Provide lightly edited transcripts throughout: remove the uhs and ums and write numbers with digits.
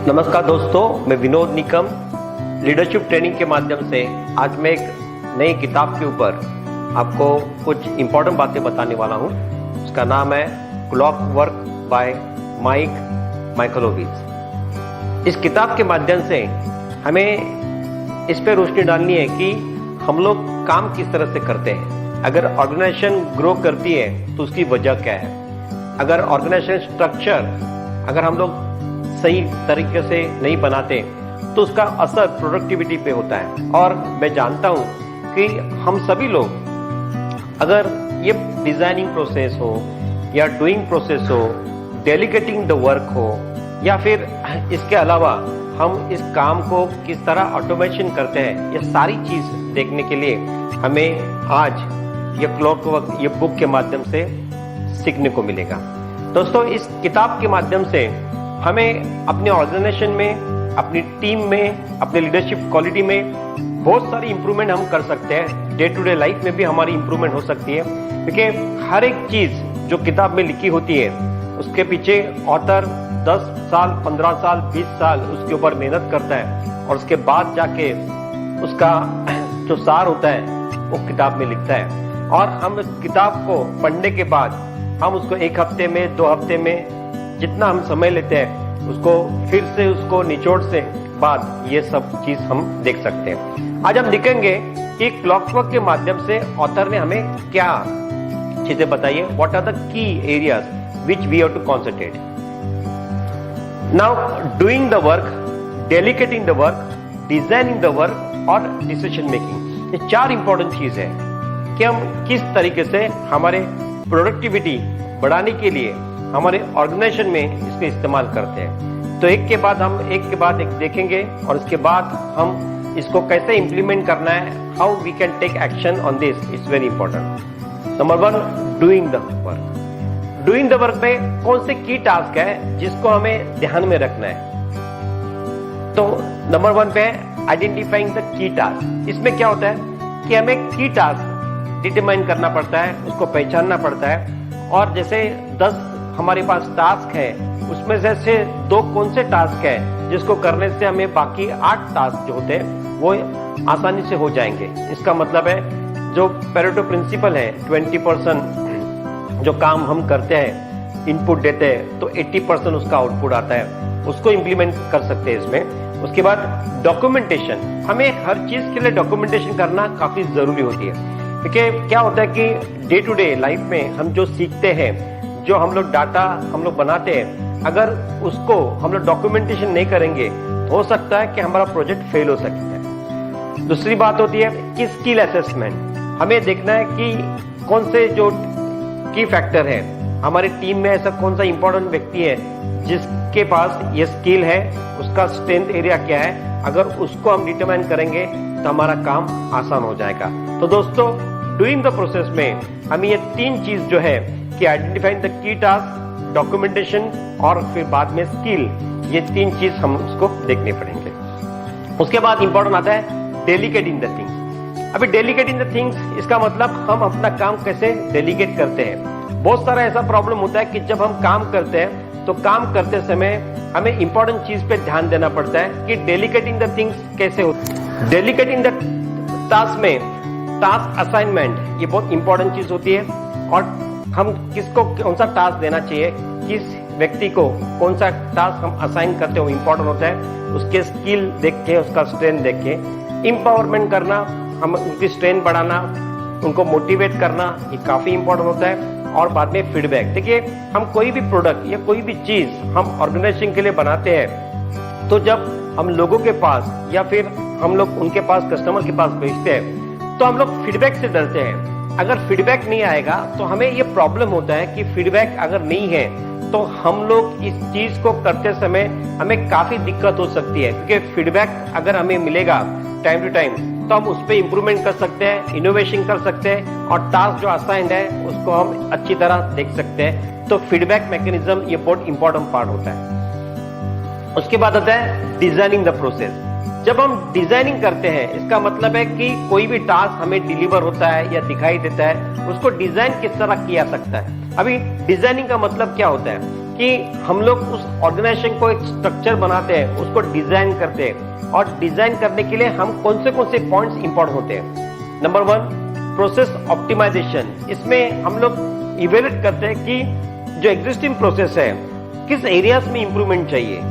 नमस्कार दोस्तों, मैं विनोद निकम लीडरशिप ट्रेनिंग के माध्यम से आज मैं एक नई किताब के ऊपर आपको कुछ इम्पोर्टेंट बातें बताने वाला हूं। उसका नाम है क्लॉक वर्क बाय माइक माइकलोविच। इस किताब के माध्यम से हमें इस पर रोशनी डालनी है कि हम लोग काम किस तरह से करते हैं। अगर ऑर्गेनाइजेशन ग्रो करती है तो उसकी वजह क्या है। अगर ऑर्गेनाइजेशन स्ट्रक्चर अगर हम लोग सही तरीके से नहीं बनाते तो उसका असर प्रोडक्टिविटी पे होता है। और मैं जानता हूं कि हम सभी लोग अगर ये डिजाइनिंग प्रोसेस हो या डूइंग प्रोसेस हो, डेलीगेटिंग द वर्क हो, या फिर इसके अलावा हम इस काम को किस तरह ऑटोमेशन करते हैं, ये सारी चीज देखने के लिए हमें आज ये क्लॉक वर्क ये बुक के माध्यम से सीखने को मिलेगा। दोस्तों, इस किताब के माध्यम से हमें अपने ऑर्गेनाइजेशन में, अपनी टीम में, अपने लीडरशिप क्वालिटी में बहुत सारी इंप्रूवमेंट हम कर सकते हैं। डे टू डे लाइफ में भी हमारी इंप्रूवमेंट हो सकती है, क्योंकि हर एक चीज जो किताब में लिखी होती है उसके पीछे ऑथर 10 साल, 15 साल, 20 साल उसके ऊपर मेहनत करता है और उसके बाद जाके उसका जो सार होता है वो किताब में लिखता है। और हम इस किताब को पढ़ने के बाद हम उसको 1 हफ्ते में, 2 हफ्ते में जितना हम समय लेते हैं उसको फिर से उसको निचोड़ से बाद ये सब चीज हम देख सकते हैं। आज हम देखेंगे कि क्लॉकवर्क के माध्यम से ऑथर ने हमें क्या चीजें बताई है। What are the key areas which we have to concentrate. Now doing the work, delegating the work, designing the work और डिसीजन मेकिंग, ये 4 इंपॉर्टेंट चीज है कि हम किस तरीके से हमारे प्रोडक्टिविटी बढ़ाने के लिए हमारे ऑर्गेनाइजेशन में इसका इस्तेमाल करते हैं। तो एक के बाद एक देखेंगे और उसके बाद हम इसको कैसे इंप्लीमेंट करना है, how we can take action on this, it's very important. Number 1, doing the work. Doing the work में कौन से की टास्क है जिसको हमें ध्यान में रखना है। तो नंबर 1 पे है आइडेंटिफाइंग द की टास्क। इसमें क्या होता है कि हमें की टास्क डिटरमाइन करना पड़ता है, उसको पहचानना पड़ता है। और जैसे 10 हमारे पास टास्क है, उसमें से 2 कौन से टास्क है जिसको करने से हमें बाकी 8 टास्क जो होते हैं वो आसानी से हो जाएंगे। इसका मतलब है जो पेरेटो प्रिंसिपल है, 20% जो काम हम करते हैं, इनपुट देते हैं, तो 80% उसका आउटपुट आता है, उसको इंप्लीमेंट कर सकते हैं इसमें। उसके बाद डॉक्यूमेंटेशन, हमें हर चीज के लिए डॉक्यूमेंटेशन करना काफी जरूरी होती है। क्योंकि क्या होता है कि डे टू डे लाइफ में हम जो सीखते हैं, जो हम लोग डाटा हम लोग बनाते हैं, अगर उसको हम लोग डॉक्यूमेंटेशन नहीं करेंगे तो हो सकता है कि हमारा प्रोजेक्ट फेल हो सकता है। दूसरी बात होती है कि स्किल असेसमेंट, हमें देखना है कि कौन से जो की फैक्टर है हमारी टीम में, ऐसा कौन सा इंपॉर्टेंट व्यक्ति है जिसके पास ये स्किल है, उसका स्ट्रेंथ एरिया क्या है। अगर उसको हम डिटरमाइन करेंगे तो हमारा काम आसान हो जाएगा। तो दोस्तों, डूइंग द प्रोसेस में हमें ये 3 चीज जो है कि identifying the key task, documentation और फिर बाद में स्किल, ये 3 चीज हम उसको देखने पड़ेंगे। उसके बाद इंपॉर्टेंट आता है डेलीगेटिंग द थिंग्स। अभी डेलीगेटिंग द थिंग्स, इसका मतलब हम अपना काम कैसे डेलीगेट करते हैं। बहुत सारा ऐसा प्रॉब्लम होता है कि जब हम काम करते हैं तो काम करते समय हमें इंपॉर्टेंट चीज पे ध्यान देना पड़ता है कि डेलीगेटिंग द थिंग्स कैसे होती है। डेलीगेटिंग द टास्क में टास्क असाइनमेंट ये बहुत इंपॉर्टेंट चीज होती है। और हम किसको कौन सा टास्क देना चाहिए, किस व्यक्ति को कौन सा टास्क हम असाइन करते हो इंपॉर्टेंट होता है। उसके स्किल देख के, उसका स्ट्रेंथ देख के इंपावरमेंट करना, हम उनकी स्ट्रेंथ बढ़ाना, उनको मोटिवेट करना, ये काफी इंपॉर्टेंट होता है। और बाद में फीडबैक। देखिए, हम कोई भी प्रोडक्ट या कोई भी चीज हम ऑर्गेनाइजेशन के लिए बनाते हैं तो जब हम लोगों के पास या फिर हम लोग उनके पास, कस्टमर के पास भेजते हैं तो हम लोग फीडबैक से डरते हैं। अगर फीडबैक नहीं आएगा तो हमें ये प्रॉब्लम होता है कि फीडबैक अगर नहीं है तो हम लोग इस चीज को करते समय हमें काफी दिक्कत हो सकती है। क्योंकि फीडबैक अगर हमें मिलेगा टाइम टू टाइम तो हम उस पर इंप्रूवमेंट कर सकते हैं, इनोवेशन कर सकते हैं और टास्क जो असाइंड है उसको हम अच्छी तरह देख सकते हैं। तो फीडबैक मैकेनिज्म ये बहुत इंपॉर्टेंट पार्ट होता है। उसके बाद आता है डिजाइनिंग द प्रोसेस। जब हम डिजाइनिंग करते हैं, इसका मतलब है कि कोई भी टास्क हमें डिलीवर होता है या दिखाई देता है, उसको डिजाइन किस तरह किया सकता है। अभी डिजाइनिंग का मतलब क्या होता है कि हम लोग उस ऑर्गेनाइजेशन को एक स्ट्रक्चर बनाते हैं, उसको डिजाइन करते हैं, और डिजाइन करने के लिए हम कौन से पॉइंट्स इंपॉर्टेंट होते हैं। Number 1, process optimisation. इसमें हम लोग इवेल्युएट करते हैं कि जो एग्जिस्टिंग प्रोसेस है किस एरियाज में इंप्रूवमेंट चाहिए।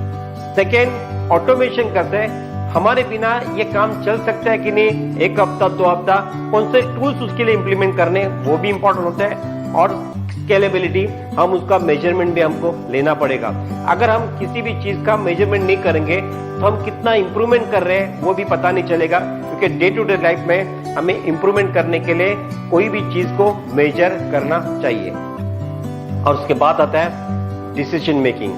सेकेंड, ऑटोमेशन करते हैं, हमारे बिना ये काम चल सकता है कि नहीं, 1 हफ्ता 2 हफ्ता, कौन से टूल्स उसके लिए इंप्लीमेंट करने, वो भी इंपॉर्टेंट होता है। और स्केलेबिलिटी, हम उसका मेजरमेंट भी हमको लेना पड़ेगा। अगर हम किसी भी चीज का मेजरमेंट नहीं करेंगे तो हम कितना इंप्रूवमेंट कर रहे हैं वो भी पता नहीं चलेगा, क्योंकि डे टू डे लाइफ में हमें इंप्रूवमेंट करने के लिए कोई भी चीज को मेजर करना चाहिए। और उसके बाद आता है डिसीजन मेकिंग।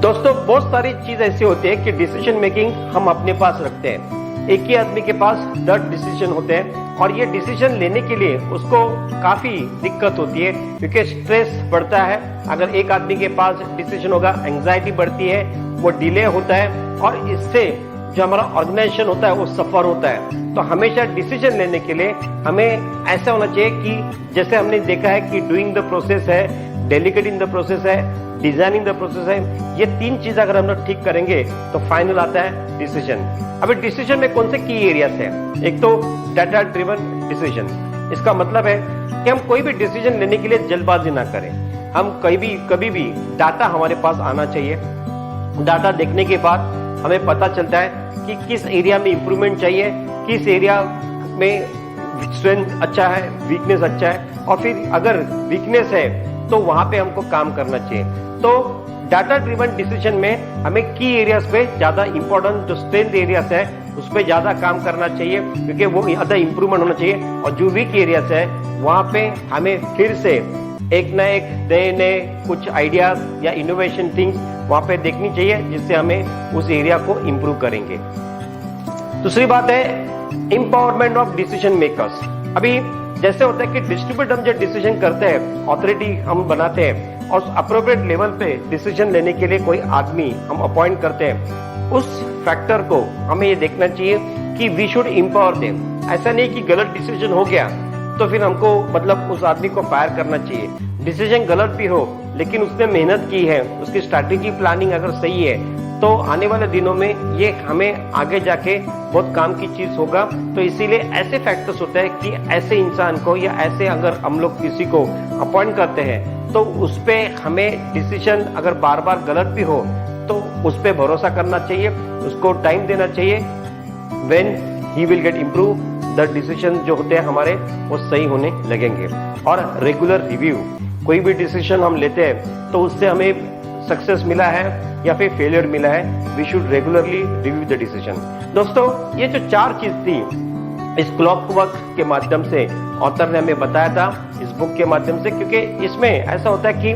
दोस्तों, बहुत सारी चीज ऐसी होती है कि डिसीजन मेकिंग हम अपने पास रखते हैं। एक ही आदमी के पास 10 डिसीजन होते हैं, और ये डिसीजन लेने के लिए उसको काफी दिक्कत होती है, क्योंकि स्ट्रेस बढ़ता है। अगर एक आदमी के पास डिसीजन होगा, एंजाइटी बढ़ती है, वो डिले होता है, और इससे जो हमारा ऑर्गेनाइजेशन होता है वो सफर होता है। तो हमेशा डिसीजन लेने के लिए हमें ऐसा होना चाहिए कि जैसे हमने देखा है कि डूइंग द प्रोसेस है, डेलीगेटिंग द प्रोसेस है, डिजाइनिंग द प्रोसेस है, ये 3 चीज अगर हम लोग ठीक करेंगे तो फाइनल आता है डिसीजन। अभी डिसीजन में कौन से की एरियाज है? एक तो डाटा ड्रिवन डिसीजन। इसका मतलब है कि हम कोई भी डिसीजन लेने के लिए जल्दबाजी ना करें। हम कभी भी डाटा हमारे पास आना चाहिए। डाटा देखने के बाद हमें पता चलता है कि किस एरिया में इंप्रूवमेंट चाहिए, किस एरिया में स्ट्रेंथ अच्छा है, वीकनेस अच्छा है, और फिर अगर वीकनेस है तो वहां पे हमको काम करना चाहिए। तो डाटा ड्रिवन डिसीजन में हमें की एरियाज पे ज्यादा इंपॉर्टेंट, जो स्ट्रेंथ एरियाज है उस पे ज्यादा काम करना चाहिए, क्योंकि वो ज्यादा इंप्रूवमेंट होना चाहिए। और जो वीक एरियाज है वहां पे हमें फिर से एक ना एक नए कुछ आइडियाज या इनोवेशन थिंग्स वहां पे देखनी चाहिए, जिससे हमें उस एरिया को इंप्रूव करेंगे। दूसरी बात है एम्पावरमेंट ऑफ डिसीजन मेकर्स। अभी जैसे होता है कि डिस्ट्रीब्यूट हम जो डिसीजन करते हैं, अथॉरिटी हम बनाते हैं, और अप्रोप्रिएट लेवल पे डिसीजन लेने के लिए कोई आदमी हम अपॉइंट करते हैं, उस फैक्टर को हमें ये देखना चाहिए कि वी शुड एम्पावर देम। ऐसा नहीं कि गलत डिसीजन हो गया तो फिर हमको मतलब उस आदमी को फायर करना चाहिए। डिसीजन गलत भी हो लेकिन उसने मेहनत की है, उसकी स्ट्रैटेजी प्लानिंग अगर सही है, तो आने वाले दिनों में ये हमें आगे जाके बहुत काम की चीज होगा। तो इसीलिए ऐसे फैक्टर्स होते हैं कि ऐसे इंसान को या ऐसे अगर हम लोग किसी को अपॉइंट करते हैं तो उस पे हमें डिसीजन अगर बार बार गलत भी हो तो उस पे भरोसा करना चाहिए, उसको टाइम देना चाहिए। When he will get improve, the decision जो होते हैं हमारे वो सही होने लगेंगे। और रेगुलर रिव्यू, कोई भी डिसीजन हम लेते हैं तो उससे हमें सक्सेस मिला है या फिर फेलियर मिला है, we should regularly review the decision. दोस्तों, ये जो 4 चीज थी इस क्लॉक वर्क के माध्यम से ऑथर ने हमें बताया था, इस बुक के माध्यम से, क्योंकि इसमें ऐसा होता है कि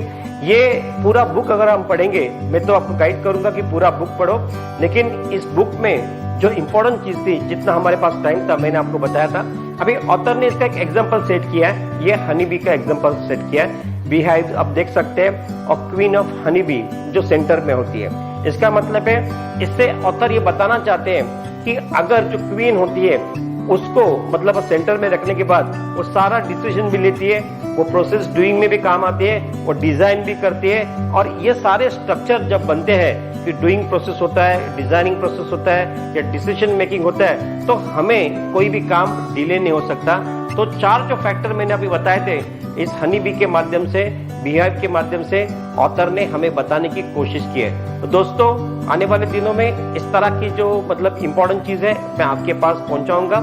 ये पूरा बुक अगर हम पढ़ेंगे, मैं तो आपको गाइड करूंगा कि पूरा बुक पढ़ो, लेकिन इस बुक में जो इंपॉर्टेंट चीज थी, जितना हमारे पास टाइम था मैंने आपको बताया था। अभी ऑथर ने इसका एक एग्जांपल सेट किया है, ये हनी बी का एग्जांपल सेट किया है। बीहाइव आप देख सकते हैं, और क्वीन ऑफ हनी बी जो सेंटर में होती है। इसका मतलब है, इससे ऑथर ये बताना चाहते हैं कि अगर जो क्वीन होती है उसको मतलब सेंटर में रखने के बाद वो सारा डिसीजन भी लेती है, वो प्रोसेस डूइंग में भी काम आती है, वो डिजाइन भी करती है, और ये सारे स्ट्रक्चर जब बनते हैं कि डूइंग प्रोसेस होता है, डिजाइनिंग प्रोसेस होता है, या डिसीजन मेकिंग होता है, तो हमें कोई भी काम डिले नहीं हो सकता। तो 4 जो फैक्टर मैंने अभी बताए थे, इस हनी बी के माध्यम से, बीहाइव के माध्यम से ऑथर ने हमें बताने की कोशिश की है। तो दोस्तों, आने वाले दिनों में इस तरह की जो मतलब इंपॉर्टेंट चीज है मैं आपके पास पहुंचाऊंगा,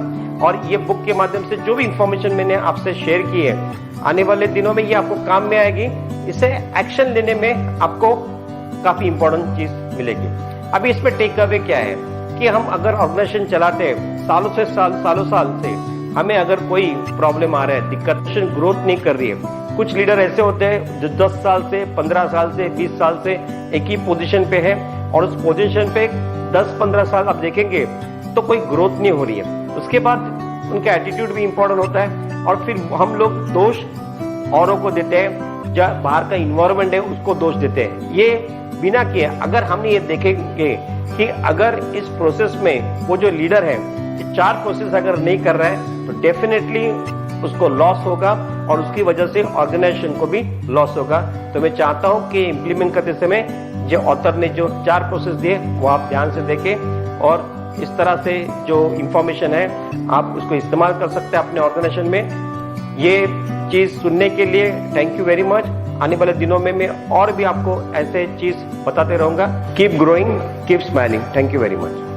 और ये बुक के माध्यम से जो भी इंफॉर्मेशन मैंने आपसे शेयर की है, आने वाले दिनों में ये आपको काम में आएगी। इसे एक्शन लेने में आपको काफी इंपॉर्टेंट चीज मिलेगी। अभी इसमें टेक अवे क्या है कि हम अगर ऑर्गेनाइजेशन चलाते हैं सालों साल से, हमें अगर कोई प्रॉब्लम आ रहा है, दिक्कत, ग्रोथ नहीं कर रही है। कुछ लीडर ऐसे होते हैं जो 10 साल से, 15 साल से, 20 साल से एक ही पोजीशन पे है, और उस पोजीशन पे 10-15 साल आप देखेंगे तो कोई ग्रोथ नहीं हो रही है। उसके बाद उनका एटीट्यूड भी इंपॉर्टेंट होता है, और फिर हम लोग दोष औरों को देते हैं, जो बाहर का इन्वायरमेंट है उसको दोष देते हैं। ये बिना किए अगर हम ये देखेंगे कि अगर इस प्रोसेस में वो जो लीडर है 4 प्रोसेस अगर नहीं कर रहा है तो डेफिनेटली उसको लॉस होगा, और उसकी वजह से ऑर्गेनाइजेशन को भी लॉस होगा। तो मैं चाहता हूं कि इम्प्लीमेंट करते समय जो ऑथर ने जो 4 प्रोसेस दिए वो आप ध्यान से देखें और इस तरह से जो इंफॉर्मेशन है आप उसको इस्तेमाल कर सकते हैं अपने ऑर्गेनाइजेशन में। ये चीज सुनने के लिए थैंक यू वेरी मच। आने वाले दिनों में मैं और भी आपको ऐसे चीज बताते रहूंगा। Keep growing, keep smiling. Thank you very much.